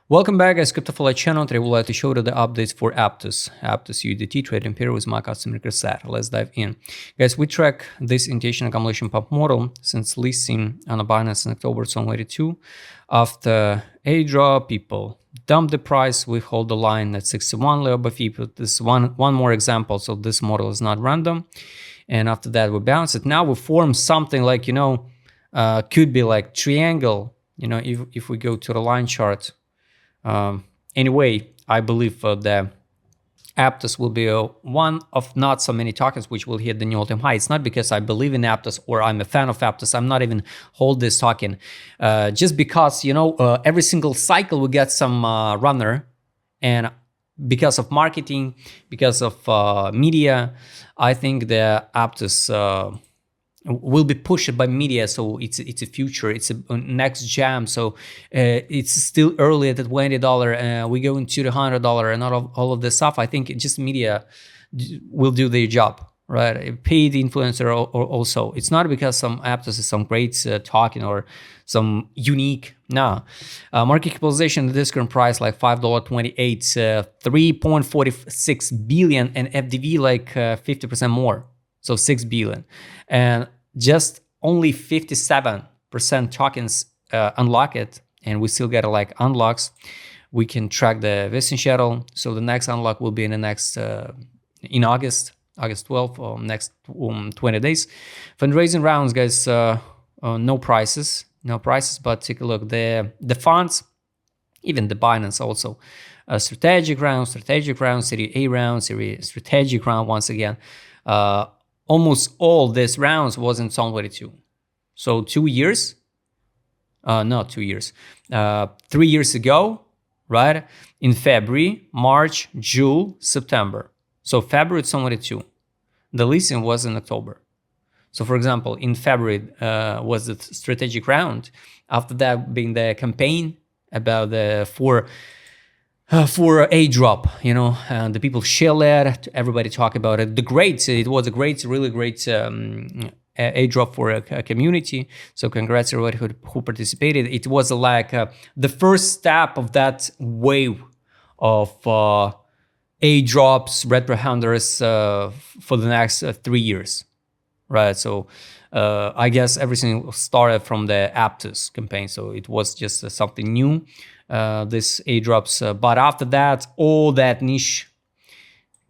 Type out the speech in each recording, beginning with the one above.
Welcome back, guys. Crypto channel. Today we'd like to show you the updates for Aptos. Aptos USDT trading pair with my customer Chris. Let's dive in. Guys, we track this initiation accumulation pump model since listing on a Binance in October 2022. After a drop, people dump the price. We hold the line at 61 level above fee. This is one more example. So this model is not random. And after that, we bounce it. Now we form something like, could be like triangle. If we go to the line chart. Anyway, I believe the Aptos will be one of not so many tokens which will hit the new all-time high. It's not because I believe in Aptos or I'm a fan of Aptos. I'm not even hold this token. Just because, every single cycle we get some runner, and because of marketing, because of media, I think the Aptos will be pushed by media, so it's a future, it's a next jam. So it's still early at the $20, we go into the $100 and all of this stuff. I think just media will do their job, right? Paid influencer or also. It's not because some Aptos is some great talking or some unique. No, market capitalization, this current price like $5.28, 3.46 billion, and FDV like 50% more, so 6 billion, and just only 57% tokens unlock it, and we still get like unlocks. We can track the vesting schedule. So the next unlock will be in the next in August 12th, or next 20 days. Fundraising rounds, guys, no prices, but take a look. The funds, even the Binance also, strategic round, Series A round, Series strategic round once again. Almost all these rounds was in 2022. So 2 years, not 2 years, 3 years ago, right? In February, March, June, September. So February 2022. The listing was in October. So for example, in February was the strategic round. After that being the campaign about the for a drop, and the people share it, everybody talk about it. It was a really great a drop for a community. So congrats to everybody who participated. It was like the first step of that wave of a drops, red hunters for the next 3 years, right? So I guess everything started from the Aptos campaign. So it was just something new. This A-drops, but after that, all that niche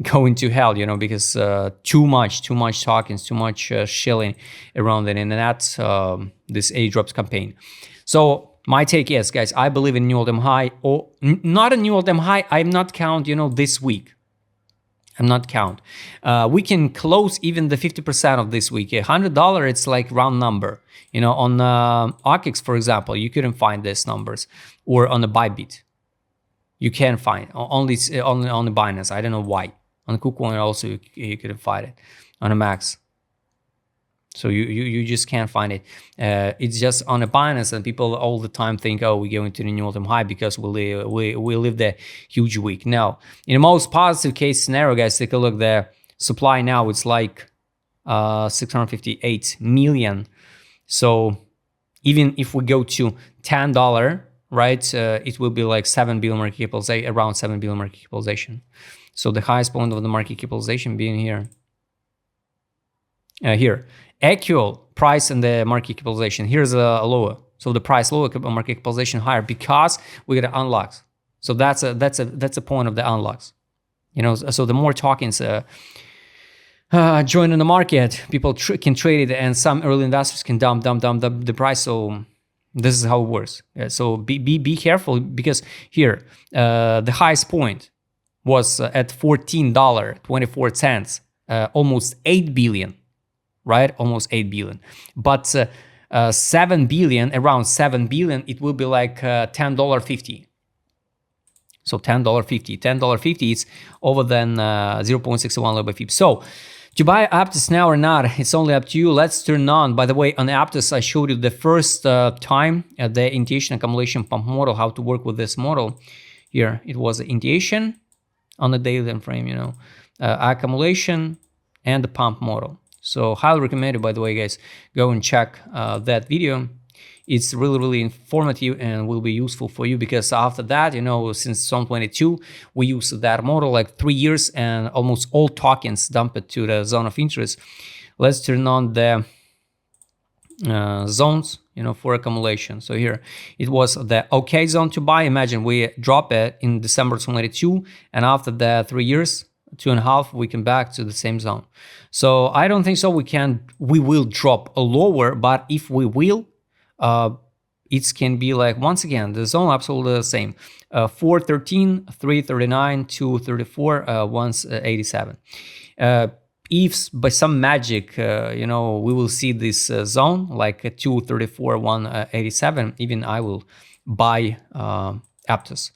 going to hell, because too much tokens, too much shilling around the internet, this A-drops campaign. So my take is, guys, I believe in new all-time high, or not a new all-time high. I'm not count, this week. I'm not count. We can close even the 50% of this week. $100, it's like round number. On OKX, for example, you couldn't find these numbers, or on the Bybit, you can find only on the Binance. I don't know why. On KuCoin also you couldn't find it on a Max. So you just can't find it. It's just on a Binance, and people all the time think, oh, we're going to the new all-time high because we live the huge week. No, in the most positive case scenario, guys, take a look. The supply now it's like 658 million. So even if we go to $10, right, it will be like 7 billion market capitalization, around 7 billion market capitalization. So the highest point of the market capitalization being here. Actual price and the market capitalization. Here's a lower. So the price lower, market capitalization higher, because we get unlocks. So that's a point of the unlocks. So the more tokens join in the market, people can trade it, and some early investors can dump the price. So this is how it works. So be careful, because here the highest point was at $14.24, almost 8 billion, right? Almost 8 billion. But 7 billion, around 7 billion, it will be like $10.50. So $10.50 is over than 0.61 level fee. So to buy Aptos now or not, it's only up to you. Let's turn on. By the way, on Aptos, I showed you the first time at the initiation accumulation pump model, how to work with this model. Here, it was the initiation on the daily time frame, accumulation and the pump model. So highly recommended, by the way, guys, go and check that video. It's really, really informative and will be useful for you, because after that, since 2022, we use that model like 3 years and almost all tokens dump it to the zone of interest. Let's turn on the zones, for accumulation. So here it was the okay zone to buy. Imagine we drop it in December 2022, and after the 3 years, 2.5, we come back to the same zone. So I don't think so we will drop lower, but if we will, it can be like, once again, the zone absolutely the same. 413, 339, 234, 187. If by some magic, we will see this zone like 234, 187, even I will buy Aptos.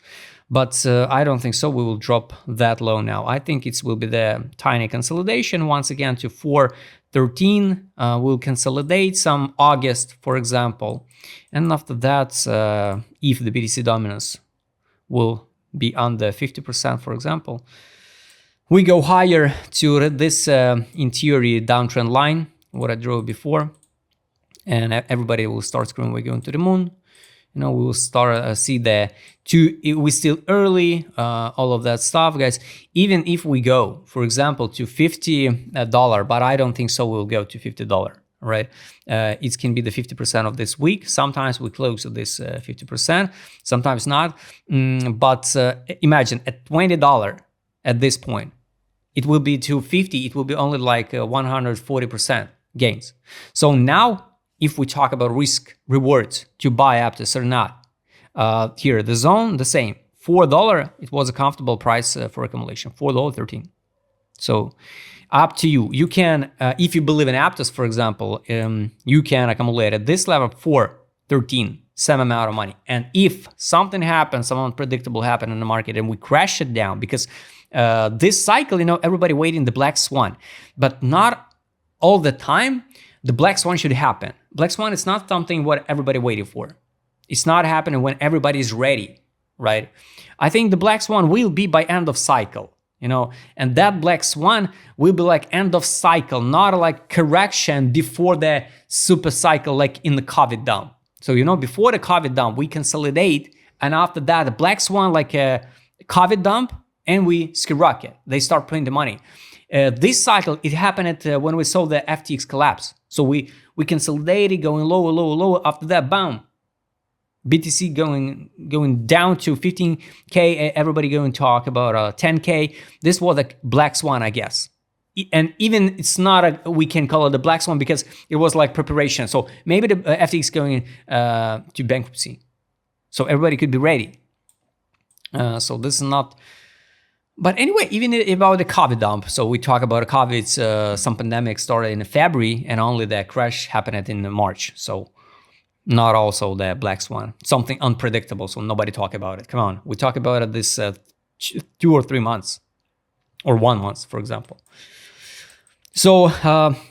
But I don't think so we will drop that low now. I think it will be the tiny consolidation once again to 413. We'll consolidate some August, for example. And after that, if the BTC dominance will be under 50%, for example, we go higher to this in theory downtrend line, what I drew before, and everybody will start screaming, we're going to the moon. We will start see we're still early, all of that stuff, guys. Even if we go, for example, to $50, but I don't think so we'll go to $50, right? It can be the 50% of this week. Sometimes we close to this 50%, sometimes not. But imagine at $20 at this point, it will be to 50, it will be only like 140% gains. So now, if we talk about risk rewards to buy Aptos or not, here the zone the same. $4, it was a comfortable price for accumulation. $4.13. So up to you. You can, if you believe in Aptos, for example, you can accumulate at this level $4.13, same amount of money. And if something happens, some unpredictable happen in the market, and we crash it down, because this cycle, everybody waiting the black swan, but not all the time. The black swan should happen. Black swan is not something what everybody waiting for. It's not happening when everybody is ready, right? I think the black swan will be by end of cycle, and that black swan will be like end of cycle, not like correction before the super cycle, like in the COVID dump. So, before the COVID dump, we consolidate, and after that, the black swan like a COVID dump, and we skyrocket. They start printing the money. This cycle, it happened when we saw the FTX collapse. So we consolidated, going lower, lower, lower. After that, bam, BTC going down to 15K. Everybody going to talk about 10K. This was a black swan, I guess. And even it's not we can call it the black swan, because it was like preparation. So maybe the FTX going to bankruptcy. So everybody could be ready. So this is not. But anyway, even about the COVID dump, so we talk about COVID, some pandemic started in February, and only the crash happened in March. So not also the black swan, something unpredictable, so nobody talk about it. Come on, we talk about it this 2 or 3 months, or 1 month, for example. So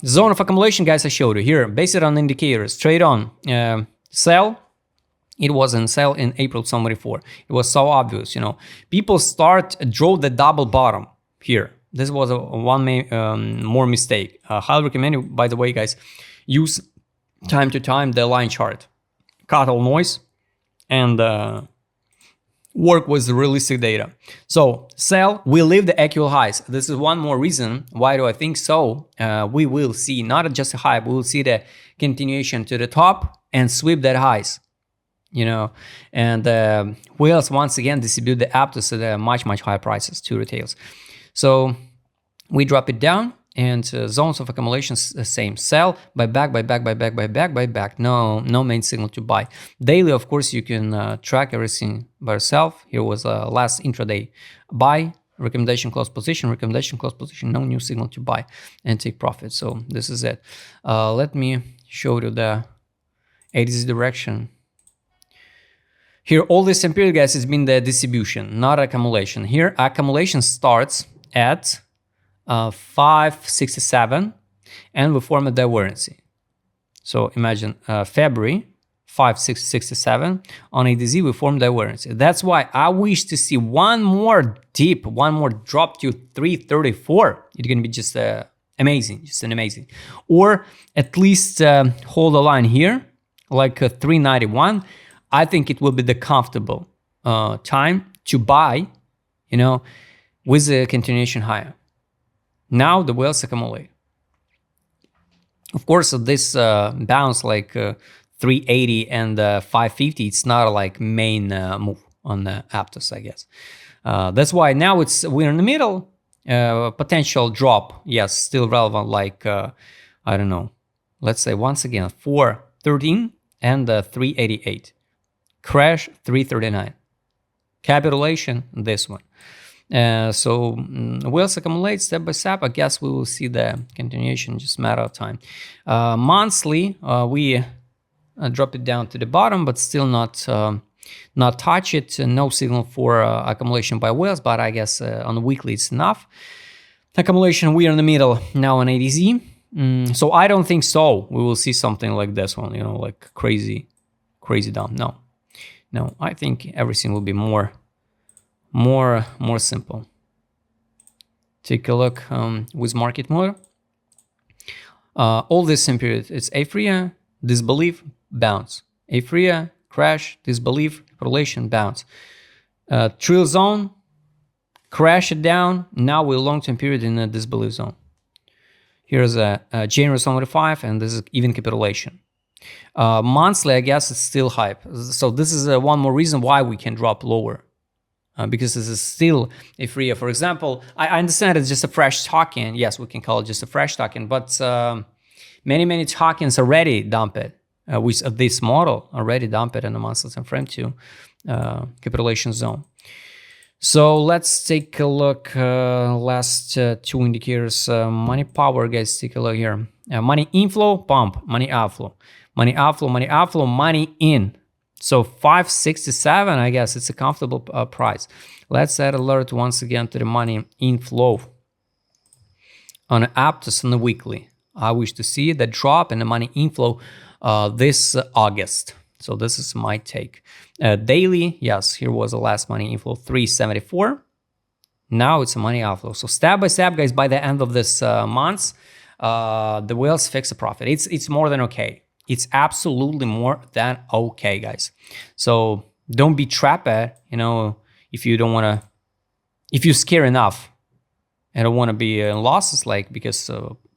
zone of accumulation, guys, I showed you here, based on indicators, trade on, sell. It was on sale in April 2024. It was so obvious, People draw the double bottom here. This was one more mistake. Highly recommend you, by the way, guys, use time to time the line chart. Cut all noise and work with the realistic data. So sell, we leave the actual highs. This is one more reason why do I think so. We will see not just a high, we will see the continuation to the top and sweep that highs. And we also once again distribute the Aptos at much higher prices to retails. So we drop it down, and zones of accumulation the same. Sell, buy back, buy back, buy back, buy back, buy back. No main signal to buy. Daily, of course, you can track everything by yourself. Here was last intraday buy, recommendation close position, no new signal to buy and take profit. So this is it. Let me show you the ADZ direction. Here, all this period, guys, has been the distribution, not accumulation. Here, accumulation starts at 567, and we form a divergence. So imagine February 567 on ADZ, we form divergence. That's why I wish to see one more dip, one more drop to 334. It's gonna be just amazing, or at least hold the line here, like 391, I think it will be the comfortable time to buy, with a continuation higher. Now the whales accumulate. Of course, this bounce like 380 and 550, it's not like main move on the Aptos, I guess. That's why now we're in the middle. Potential drop, yes, still relevant, like I don't know, let's say once again 413 and 388, crash 339, capitulation this one. So whales accumulate step by step. I guess we will see the continuation, just a matter of time. Monthly, we drop it down to the bottom, but still not touch it. No signal for accumulation by whales, but I guess on the weekly it's enough. Accumulation, we are in the middle now on ADZ. So I don't think so we will see something like this one, like crazy down. No, I think everything will be more simple. Take a look with market mode. All this same period, it's aphoria, disbelief, bounce. Aphoria, crash, disbelief, correlation, bounce. Trill zone, crash it down. Now we're long-term period in a disbelief zone. Here's a January 75, and this is even capitulation. Monthly, I guess it's still hype. So this is one more reason why we can drop lower. Because this is still aphoria. For example, I understand it's just a fresh token. Yes, we can call it just a fresh token, but many tokens already dump it. With this model already dump it in the monthly time frame to capitulation zone. So let's take a look. Last two indicators. Money power, guys. Take a look here. Money inflow, pump. Money outflow. Money outflow. Money outflow. Money in. So 567, I guess it's a comfortable price. Let's add alert once again to the money inflow on Aptos on the weekly. I wish to see the drop in the money inflow this August. So this is my take. Daily, yes, here was the last money inflow, 374. Now it's a money outflow. So step by step, guys, by the end of this month, the whales fix a profit. It's more than okay. It's absolutely more than okay, guys. So don't be trapped, if you don't want to, if you're scared enough and don't want to be in losses, like, because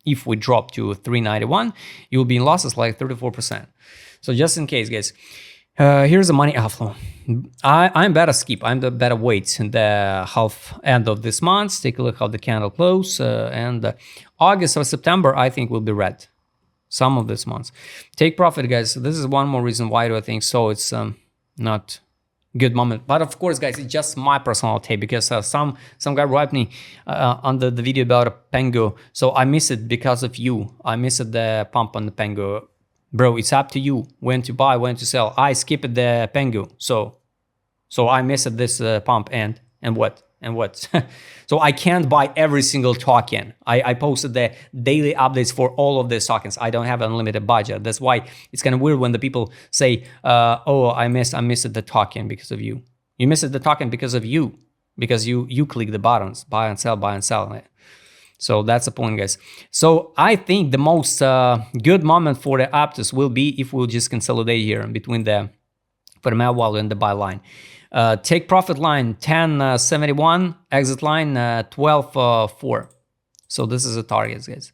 if we drop to 391, you'll be in losses like 34%. So just in case, guys, here's the money outflow. I'm better skip. I'm the better wait in the half end of this month. Take a look how the candle close. And August or September, I think will be red. Some of this months. Take profit, guys. This is one more reason why do I think so. It's not good moment. But of course, guys, it's just my personal take, because some guy wrote me under the video about Pengu. So I missed it because of you. I missed the pump on the Pengu. Bro, it's up to you when to buy, when to sell. I skipped the Pengu. So I missed this pump and what? And what? So I can't buy every single token. I posted the daily updates for all of these tokens. I don't have unlimited budget. That's why it's kind of weird when the people say, "Oh, I missed the token because of you." You missed the token because of you, because you click the buttons, buy and sell. So that's the point, guys. So I think the most good moment for the Aptos will be if we'll just consolidate here between the fundamental value and the buy line. Take profit line 10.71, exit line 12.4. So this is a target, guys.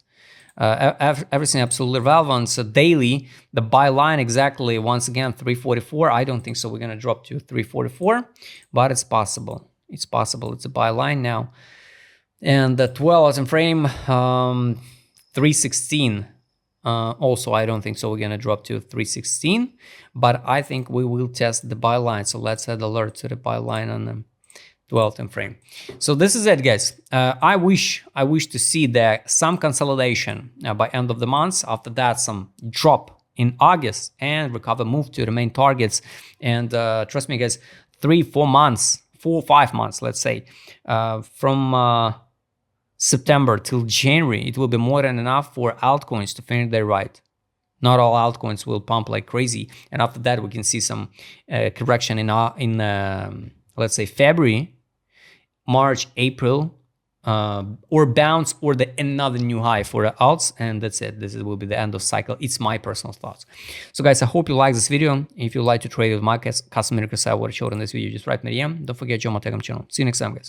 Everything absolutely relevant. So daily, the buy line exactly, once again, 344. I don't think so. We're going to drop to 344, but it's possible. It's possible. It's a buy line now. And the 12 time frame, 316. Also, I don't think so. We're going to drop to 316, but I think we will test the buy line. So let's add alert to the buy line on the 12 time frame. So this is it, guys. I wish to see some consolidation by end of the month. After that, some drop in August and recover, move to the main targets. And trust me, guys, 3-4 months, 4-5 months, let's say, from September till January, it will be more than enough for altcoins to finish their ride. Not all altcoins will pump like crazy, and after that we can see some correction in let's say February, March, April, or bounce or another new high for the alts, and that's it. This will be the end of cycle. It's my personal thoughts. So guys, I hope you like this video. If you like to trade with markets, custom miracle sell what I showed in this video, just write me a DM. Don't forget, join my Telegram channel. See you next time, guys.